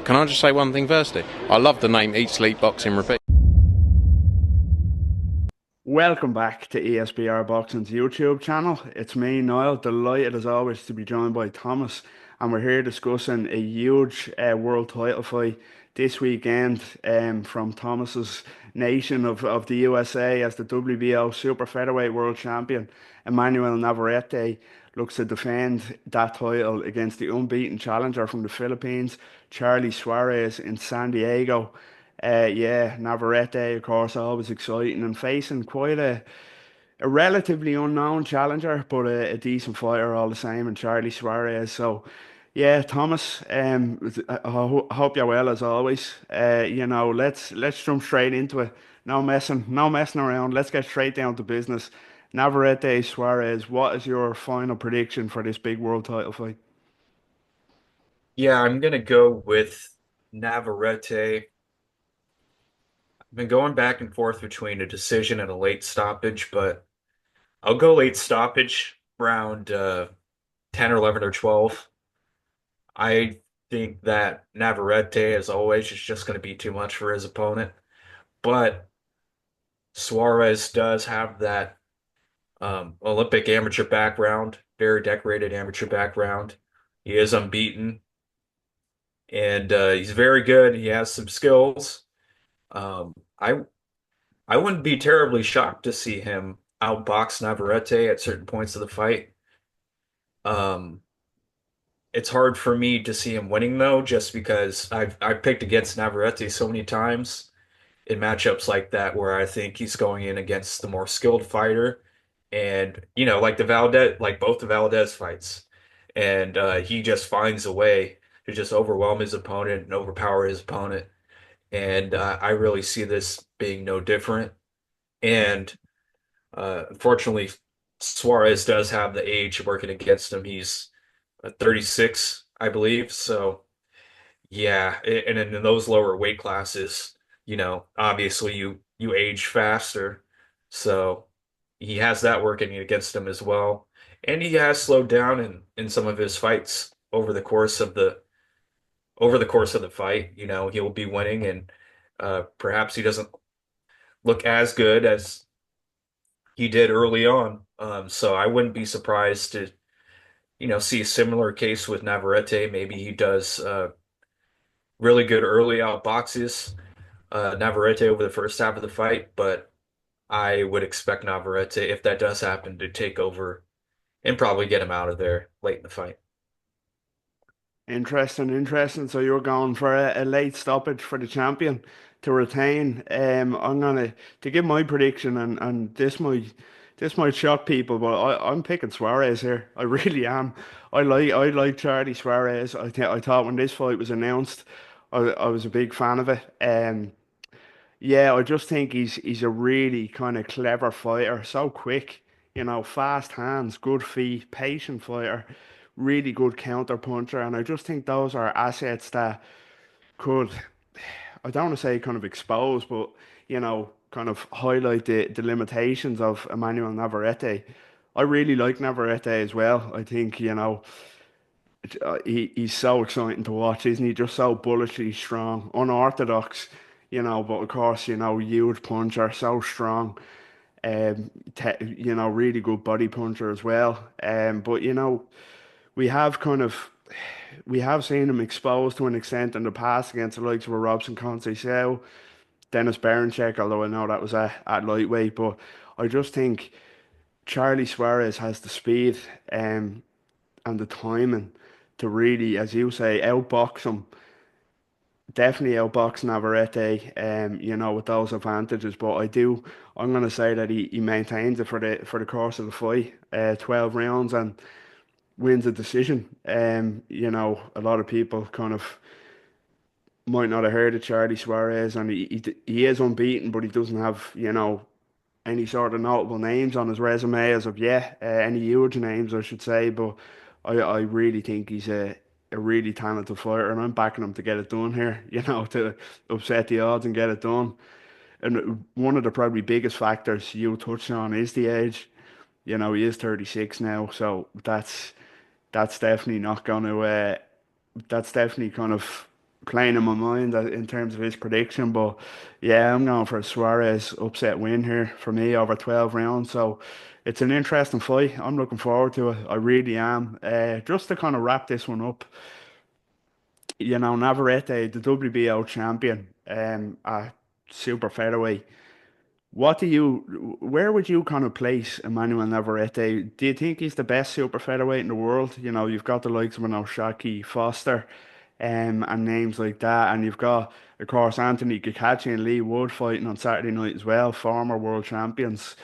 can I just say one thing firstly? I love the name Eat Sleep Boxing Repeat. Welcome back to ESBR Boxing's YouTube channel. It's me, Niall, delighted as always to be joined by Thomas, and we're here discussing a huge world title fight this weekend from Thomas's nation of the USA as the WBO Super Featherweight World Champion. Emanuel Navarrete looks to defend that title against the unbeaten challenger from the Philippines, Charly Suarez in San Diego. Yeah, Navarrete, of course, always exciting and facing quite a relatively unknown challenger, but a decent fighter all the same, and Charly Suarez. So, yeah, Thomas, I hope you're well as always. Let's jump straight into it. No messing around. Let's get straight down to business. Navarrete, Suarez, what is your final prediction for this big world title fight? Yeah, I'm gonna go with Navarrete. I've been going back and forth between a decision and a late stoppage, but I'll go late stoppage round 10 or 11 or 12. I think that Navarrete, as always, is just going to be too much for his opponent. But Suarez does have that Olympic amateur background, very decorated amateur background. He is unbeaten, and he's very good. He has some skills. Um, I I wouldn't be terribly shocked to see him outbox Navarrete at certain points of the fight. Um, it's hard for me to see him winning though, just because I've picked against Navarrete so many times in matchups like that where I think he's going in against the more skilled fighter, and like the Valdez, like both the Valdez fights, and he just finds a way to just overwhelm his opponent and overpower his opponent, and I really see this being no different. And unfortunately, Suarez does have the age working against him. He's 36, I believe. So, yeah, and in those lower weight classes, obviously you age faster. So he has that working against him as well. And he has slowed down in some of his fights over the course of the fight. He'll be winning, and perhaps he doesn't look as good as he did early on. So I wouldn't be surprised to, see a similar case with Navarrete. Maybe he does really good early out boxes, Navarrete over the first half of the fight, but I would expect Navarrete, if that does happen, to take over and probably get him out of there late in the fight. Interesting, interesting. So you're going for a late stoppage for the champion to retain. I'm gonna to give my prediction, and this might shock people, but I'm picking Suarez here. I really am. I like Charly Suarez. I thought when this fight was announced, I was a big fan of it. Yeah, I just think he's a really kind of clever fighter. So quick, fast hands, good feet, patient fighter, really good counter puncher. And I just think those are assets that could, I don't want to say kind of expose, but kind of highlight the limitations of Emmanuel Navarrete. I really like Navarrete as well. I think, he's so exciting to watch, isn't he? Just so bullishly strong, unorthodox, but of course, huge puncher, so strong. Really good body puncher as well. But we have kind of we have seen him exposed to an extent in the past against the likes of a Robson Conceição, Dennis Berencheck, although I know that was at lightweight, but I just think Charly Suarez has the speed and the timing to really, as you say, outbox him. Definitely outbox Navarrete, with those advantages. But I'm gonna say that he maintains it for the course of the fight, 12 rounds and wins a decision. A lot of people kind of might not have heard of Charly Suarez, and he is unbeaten, but he doesn't have, any sort of notable names on his resume as of yet, any huge names, I should say. But I really think he's a really talented fighter, and I'm backing him to get it done here, to upset the odds and get it done. And one of the probably biggest factors you touched on is the age. He is 36 now, so that's definitely not going to, that's definitely kind of playing in my mind in terms of his prediction. But yeah, I'm going for a Suarez upset win here for me over 12 rounds. So it's an interesting fight. I'm looking forward to it. I really am. Just to kind of wrap this one up, Navarrete, the WBO champion, at super featherweight. Where would you kind of place Emmanuel Navarrete? Do you think he's the best super featherweight in the world? You've got the likes of an Oshaki Foster, and names like that, and you've got, of course, Anthony Gakachi and Lee Wood fighting on Saturday night as well, former world champions.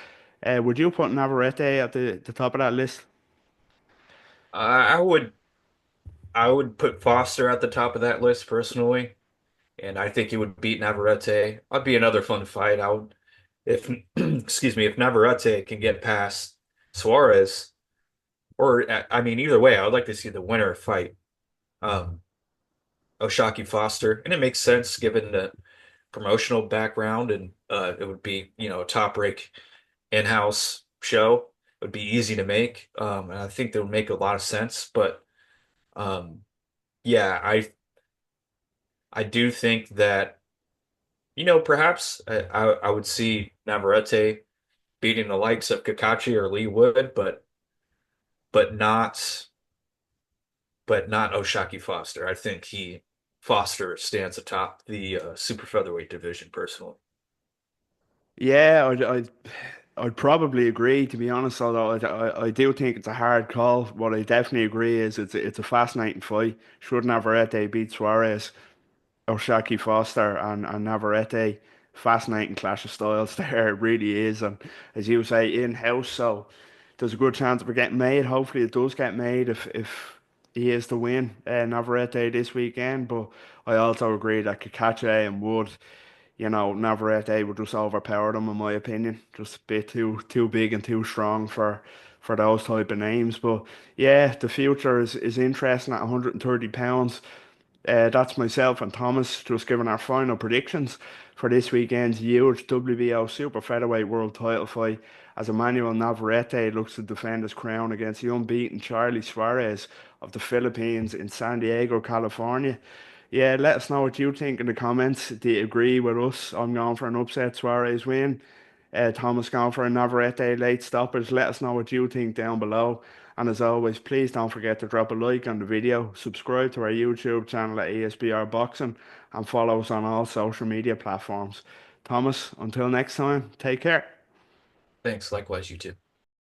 Would you put Navarrete at the top of that list? I would I would put Foster at the top of that list personally, and I think he would beat Navarrete. That'd be another fun fight. I would if excuse me, if Navarrete can get past Suarez, or I mean either way, I would like to see the winner fight um Oshaki Foster, and it makes sense given the promotional background, and it would be, a top rank in-house show. It would be easy to make, and I think that would make a lot of sense. But um, yeah, I do think that perhaps I would see Navarrete beating the likes of Kakachi or Lee Wood, but not but not Oshaki Foster. I think he Foster stands atop the super featherweight division personally. Yeah, I'd probably agree, to be honest, although I do think it's a hard call. What I definitely agree is it's a fascinating fight. Should Navarrete beat Suarez or Shaki Foster and Navarrete? Fascinating clash of styles there. It really is. And as you say, in-house, so there's a good chance of it getting made. Hopefully it does get made if he is to win Navarrete this weekend. But I also agree that Kakache and Wood, Navarrete would just overpower them in my opinion. Just a bit too big and too strong for those type of names. But yeah, the future is interesting at 130 pounds. That's myself and Thomas just giving our final predictions for this weekend's huge WBO Super Featherweight World Title fight as Emmanuel Navarrete looks to defend his crown against the unbeaten Charly Suarez of the Philippines in San Diego, California. Yeah, let us know what you think in the comments. Do you agree with us? I'm going for an upset Suarez win. Thomas going for a Navarrete late stoppage. Let us know what you think down below. And as always, please don't forget to drop a like on the video, subscribe to our YouTube channel at ESBR Boxing, and follow us on all social media platforms. Thomas, until next time, take care. Thanks, likewise, you too.